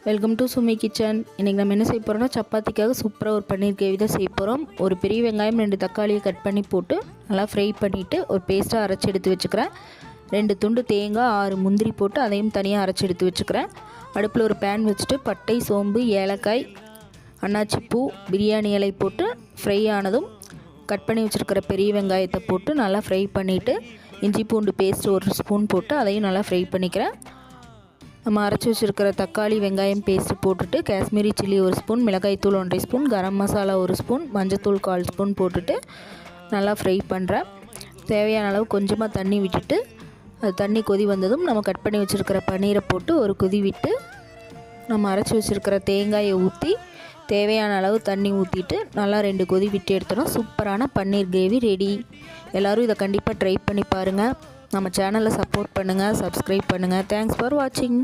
Welcome to Sumi kitchen. இன்றைக்கி நம்ம என்ன செய்ய போகிறோம்னா சப்பாத்திக்காக சூப்பராக ஒரு பன்னீர் கிரேவி தான் செய்ய போகிறோம். ஒரு பெரிய வெங்காயம் 2 தக்காளியை கட் பண்ணி போட்டு நல்லா ஃப்ரை பண்ணிவிட்டு ஒரு பேஸ்ட்டாக அரைச்சி எடுத்து வச்சுக்கிறேன். 2 துண்டு தேங்காய் 6 முந்திரி போட்டு அதையும் தனியாக அரைச்சி எடுத்து வச்சுக்கிறேன். அடுப்பில் ஒரு பேன் வச்சுட்டு பட்டை, சோம்பு, ஏலக்காய், அன்னாச்சி பூ, பிரியாணி இலை போட்டு ஃப்ரை ஆனதும் கட் பண்ணி வச்சுருக்கிற பெரிய வெங்காயத்தை போட்டு நல்லா ஃப்ரை பண்ணிவிட்டு இஞ்சி பூண்டு பேஸ்ட் 1 ஸ்பூன் போட்டு அதையும் நல்லா ஃப்ரை பண்ணிக்கிறேன். நம்ம அரைச்சி வச்சுருக்கிற தக்காளி வெங்காயம் பேஸ்ட்டு போட்டுட்டு காஷ்மீரி சில்லி 1 ஸ்பூன், மிளகாய்த்தூள் 1 ஸ்பூன், கரம் மசாலா 1 ஸ்பூன், மஞ்சத்தூள் 1/4 ஸ்பூன் போட்டுட்டு நல்லா ஃப்ரை பண்ணுறேன். தேவையான அளவு கொஞ்சமாக தண்ணி விட்டுட்டு அது தண்ணி கொதி வந்ததும் நம்ம கட் பண்ணி வச்சுருக்கிற பன்னீரை போட்டு ஒரு கொதி விட்டு நம்ம அரைச்சி வச்சுருக்கிற தேங்காயை ஊற்றி தேவையான அளவு தண்ணி ஊற்றிட்டு நல்லா 2 கொதி விட்டு எடுத்தோன்னா சூப்பரான பன்னீர் கிரேவி ரெடி. எல்லோரும் இதை கண்டிப்பாக ட்ரை பண்ணி பாருங்கள். நம்ம சேனலை சப்போர்ட் பண்ணுங்கள், சப்ஸ்கிரைப் பண்ணுங்கள். தேங்க்ஸ் ஃபார் வாட்சிங்.